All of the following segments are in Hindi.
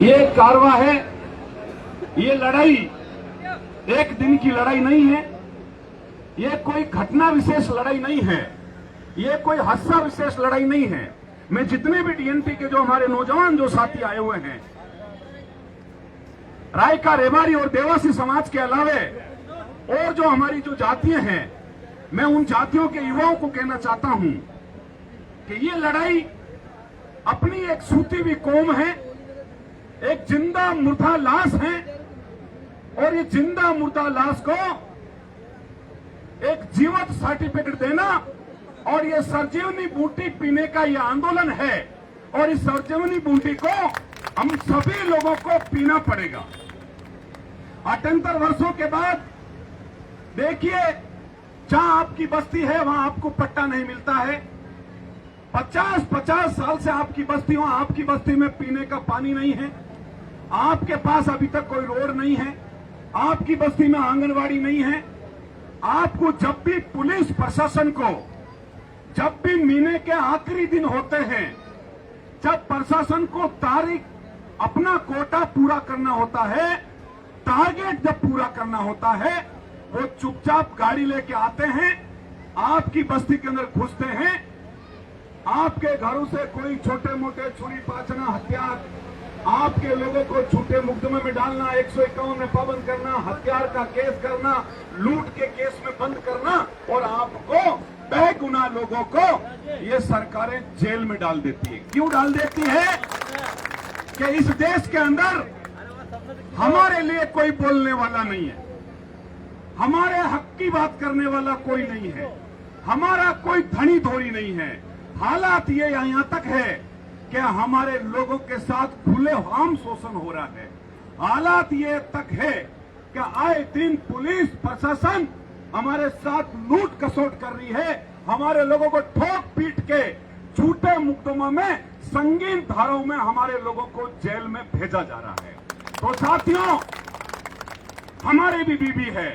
ये कारवा है, ये लड़ाई एक दिन की लड़ाई नहीं है, ये कोई घटना विशेष लड़ाई नहीं है, ये कोई हादसा विशेष लड़ाई नहीं है। मैं जितने भी डीएनपी के जो हमारे नौजवान जो साथी आए हुए हैं, रायका, रेवाड़ी और देवासी समाज के अलावे और जो हमारी जो जातियां हैं, मैं उन जातियों के युवाओं को कहना चाहता हूं कि ये लड़ाई अपनी एक सूती हुई कौम है, एक जिंदा मुर्दा लाश है, और ये जिंदा मुर्दा लाश को एक जीवत सर्टिफिकेट देना और ये संजीवनी बूटी पीने का ये आंदोलन है, और इस संजीवनी बूटी को हम सभी लोगों को पीना पड़ेगा। 78 वर्षों के बाद देखिए, जहां आपकी बस्ती है वहां आपको पट्टा नहीं मिलता है। 50 साल से आपकी बस्ती, वहां आपकी बस्ती में पीने का पानी नहीं है, आपके पास अभी तक कोई रोड नहीं है, आपकी बस्ती में आंगनवाड़ी नहीं है। आपको जब भी पुलिस प्रशासन को, जब भी महीने के आखिरी दिन होते हैं, जब प्रशासन को तारीख अपना कोटा पूरा करना होता है, टारगेट जब पूरा करना होता है, वो चुपचाप गाड़ी लेके आते हैं, आपकी बस्ती के अंदर घुसते हैं, आपके घरों से कोई छोटे मोटे छुरी पाचना हथियार, आपके लोगों को झूठे मुकदमे में डालना, 151 में पाबंद करना, हथियार का केस करना, लूट के केस में बंद करना, और आपको बेगुनाह लोगों को ये सरकारें जेल में डाल देती है। क्यों डाल देती है? कि इस देश के अंदर हमारे लिए कोई बोलने वाला नहीं है, हमारे हक की बात करने वाला कोई नहीं है, हमारा कोई धनी धोरी नहीं है। हालात ये यहां तक है कि हमारे लोगों के साथ खुलेआम शोषण हो रहा है। हालात ये तक है कि आए दिन पुलिस प्रशासन हमारे साथ लूट खसोट कर रही है, हमारे लोगों को ठोक पीट के झूठे मुकदमों में, संगीन धाराओं में हमारे लोगों को जेल में भेजा जा रहा है। तो साथियों, हमारे भी बीबी है।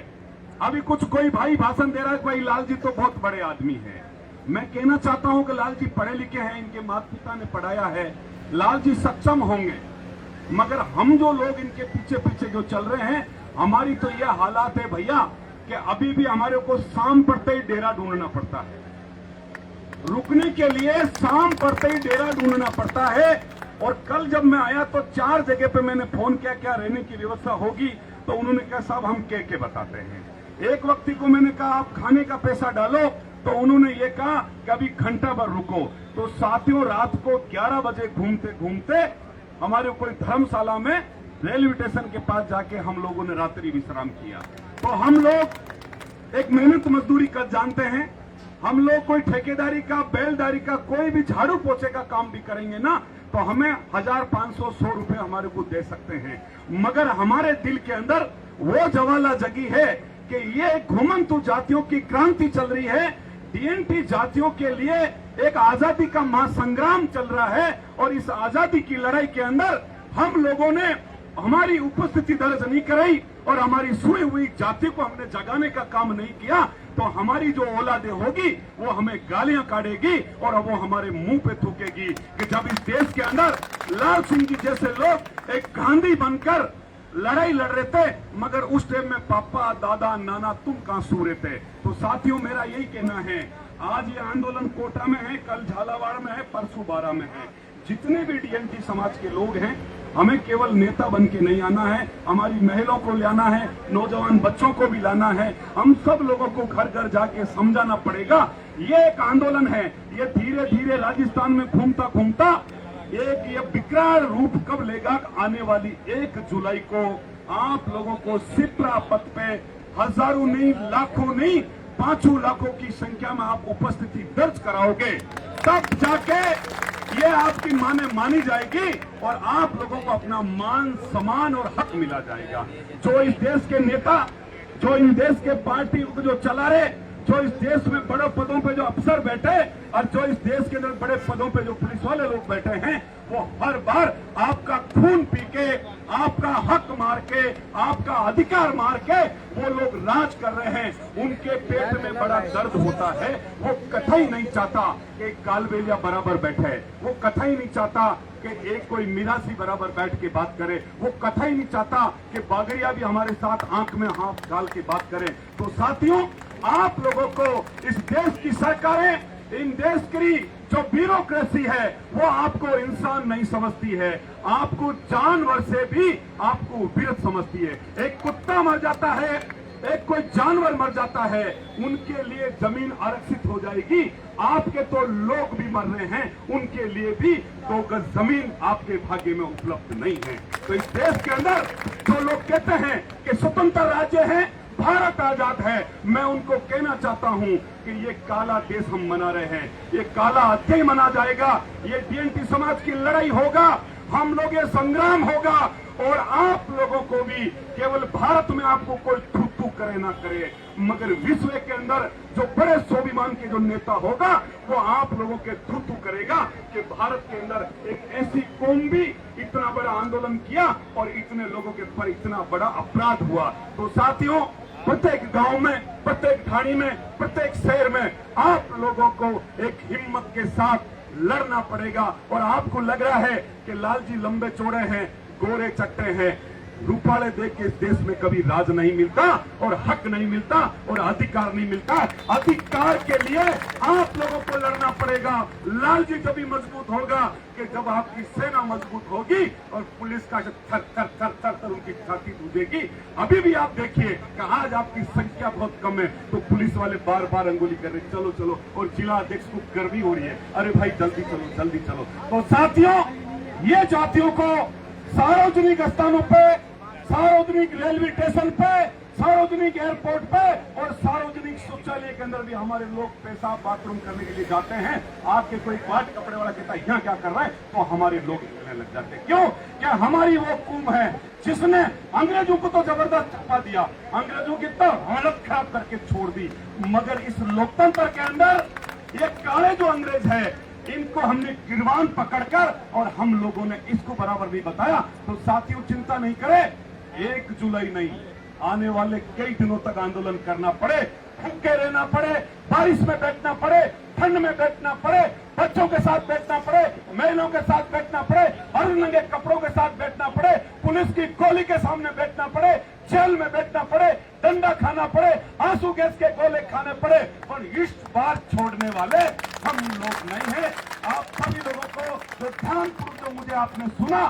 अभी कुछ कोई भाई भाषण दे रहा है, कोई लाल जी तो बहुत बड़े आदमी है। मैं कहना चाहता हूं कि लाल जी पढ़े लिखे हैं, इनके माता पिता ने पढ़ाया है, लाल जी सक्षम होंगे, मगर हम जो लोग इनके पीछे पीछे जो चल रहे हैं, हमारी तो यह हालात है भैया कि अभी भी हमारे को शाम पड़ते ही डेरा ढूंढना पड़ता है, रुकने के लिए शाम पड़ते ही डेरा ढूंढना पड़ता है। और कल जब मैं आया तो 4 जगह पे मैंने फोन किया, क्या रहने की व्यवस्था होगी? तो उन्होंने कहा साहब हम के बताते हैं। एक व्यक्ति को मैंने कहा आप खाने का पैसा डालो, तो उन्होंने ये कहा कि अभी घंटा भर रुको। तो साथियों, रात को 11 बजे घूमते घूमते हमारे कोई धर्मशाला में रेलवे स्टेशन के पास जाके हम लोगों ने रात्रि विश्राम किया। तो हम लोग एक मेहनत मजदूरी कर जानते हैं, हम लोग कोई ठेकेदारी का, बैलदारी का, कोई भी झाड़ू पोछे का काम भी करेंगे ना, तो हमें 1000, 500, 100 रुपए हमारे को दे सकते हैं। मगर हमारे दिल के अंदर वो ज्वाला जगी है कि ये घुमंतु जातियों की क्रांति चल रही है, डीएनटी जातियों के लिए एक आजादी का महासंग्राम चल रहा है, और इस आजादी की लड़ाई के अंदर हम लोगों ने हमारी उपस्थिति दर्ज नहीं कराई और हमारी सोई हुई जाति को हमने जगाने का काम नहीं किया, तो हमारी जो औलादे होगी वो हमें गालियां काटेगी और वो हमारे मुंह पे थूकेगी कि जब इस देश के अंदर लाल सिंह जी जैसे लोग एक गांधी बनकर लड़ाई लड़ रहे थे, मगर उस टाइम में पापा, दादा, नाना तुम कहां सो रहे थे। तो साथियों, मेरा यही कहना है, आज ये आंदोलन कोटा में है, कल झालावाड़ में है, परसों बारा में है। जितने भी डीएनटी समाज के लोग हैं, हमें केवल नेता बन के नहीं आना है, हमारी महिलाओं को लाना है, नौजवान बच्चों को भी लाना है। हम सब लोगों को घर घर जाके समझाना पड़ेगा, ये एक आंदोलन है, ये धीरे धीरे राजस्थान में घूमता घूमता एक ये विकराल रूप कब लेगा? आने वाली 1 जुलाई को आप लोगों को सिपरा पथ पे हजारों नहीं, लाखों नहीं, 5 लाखों की संख्या में आप उपस्थिति दर्ज कराओगे, तब जाके ये आपकी मानी जाएगी और आप लोगों को अपना मान, सम्मान और हक मिला जाएगा। जो इस देश के नेता, जो इन देश के पार्टी को जो चला रहे, जो इस देश में बड़े पदों पे जो अफसर बैठे और जो इस देश के अंदर बड़े पदों पे जो पुलिस वाले लोग बैठे हैं, वो हर बार आपका खून पी के, आपका हक मार के, आपका अधिकार मार के वो लोग राज कर रहे हैं। उनके पेट में बड़ा दर्द होता है, वो कतई नहीं चाहता कि कालबेलिया बराबर बैठे, वो कतई नहीं चाहता कि एक कोई मीरासी बराबर बैठ के बात करे। वो कतई नहीं चाहता कि बागड़िया भी हमारे साथ आंख में हाथ डाल के बात करें। तो साथियों, आप लोगों को इस देश की सरकारें, इन देश की जो ब्यूरोक्रेसी है वो आपको इंसान नहीं समझती है, आपको जानवर से भी आपको विरत समझती है। एक कुत्ता मर जाता है, एक कोई जानवर मर जाता है, उनके लिए जमीन आरक्षित हो जाएगी। आपके तो लोग भी मर रहे हैं, उनके लिए भी 2 गज जमीन आपके भाग्य में उपलब्ध नहीं है। तो इस देश के अंदर जो लोग कहते हैं कि स्वतंत्र राज्य है, भारत आजाद है, मैं उनको कहना चाहता हूं कि ये काला देश हम मना रहे हैं, ये काला अध्याय मना जाएगा। ये डीएनटी समाज की लड़ाई होगा, हम लोग ये संग्राम होगा। और आप लोगों को भी केवल भारत में आपको कोई थू करे ना करे, मगर विश्व के अंदर जो बड़े स्वाभिमान के जो नेता होगा वो आप लोगों के थू करेगा कि भारत के अंदर एक ऐसी कौम भी इतना बड़ा आंदोलन किया और इतने लोगों के पर इतना बड़ा अपराध हुआ। तो साथियों, प्रत्येक गांव में, प्रत्येक ठाणी में, प्रत्येक शहर में आप लोगों को एक हिम्मत के साथ लड़ना पड़ेगा। और आपको लग रहा है कि लालजी लंबे चौड़े हैं, गोरे चट्टे हैं, रूपाले देख के इस देश में कभी राज नहीं मिलता और हक नहीं मिलता और अधिकार नहीं मिलता। अधिकार के लिए आप लोगों को लड़ना पड़ेगा। लालजी तभी मजबूत होगा कि जब आपकी सेना मजबूत होगी और पुलिस का थर थर थर थर थर उनकी छाती टूटेगी। अभी भी आप देखिए कि आज आपकी संख्या बहुत कम है तो पुलिस वाले बार बार अंगुली कर रहे, चलो चलो, और जिला अध्यक्ष को गर्मी हो रही है, अरे भाई जल्दी चलो जल्दी चलो। तो साथियों, ये जातियों को सार्वजनिक स्थानों पे, सार्वजनिक रेलवे स्टेशन पे, सार्वजनिक एयरपोर्ट पे और सार्वजनिक शौचालय के अंदर भी हमारे लोग पेशाब बाथरूम करने के लिए जाते हैं। आपके कोई वाट कपड़े वाला कहता है यहाँ क्या कर रहा है, तो हमारे लोग कहने लग जाते हैं। क्यों? क्या हमारी वो कौम है जिसने अंग्रेजों को तो जबरदस्त छुपा दिया, अंग्रेजों की तो हालत खराब करके छोड़ दी, मगर इस लोकतंत्र के अंदर ये काले जो अंग्रेज है इनको हमने गिरबान पकड़कर और हम लोगों ने इसको बराबर नहीं बताया। तो साथियों, चिंता नहीं करें, 1 जुलाई नहीं, आने वाले कई दिनों तक आंदोलन करना पड़े, भूखे रहना पड़े, बारिश में बैठना पड़े, ठंड में बैठना पड़े, बच्चों के साथ बैठना पड़े, महिलाओं के साथ बैठना पड़े, अर्धनंगे कपड़ों के साथ बैठना पड़े, पुलिस की गोली के सामने बैठना पड़े, जेल में बैठना पड़े, डंडा खाना पड़े, आंसू गैस के गोले खाने पड़े, पर इस बार छोड़ने वाले हम लोग नहीं है। आप सभी लोगों को जो ध्यानपूर्वक जो मुझे आपने सुना,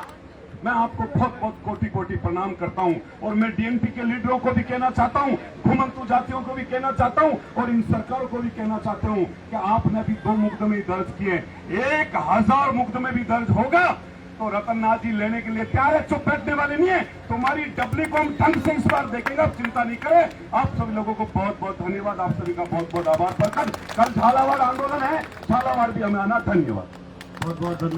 मैं आपको बहुत बहुत कोटि कोटि प्रणाम करता हूं। और मैं डीएनपी के लीडरों को भी कहना चाहता हूं, घुमंतु जातियों को भी कहना चाहता हूं और इन सरकारों को भी कहना चाहता हूं कि आपने भी 2 मुकदमे दर्ज किए, 1000 मुकदमे भी दर्ज होगा तो रतन नाथ जी लेने के लिए तैयार है, चुप बैठने वाले नहीं है। तुम्हारी डबली को हम ढंग से इस बार देखेंगे, आप चिंता नहीं करें। आप सभी लोगों को बहुत बहुत धन्यवाद, आप सभी का बहुत बहुत आभार। कल झालावाड़ आंदोलन है, झालावाड़ भी हमें आना। धन्यवाद, बहुत बहुत धन्यवाद।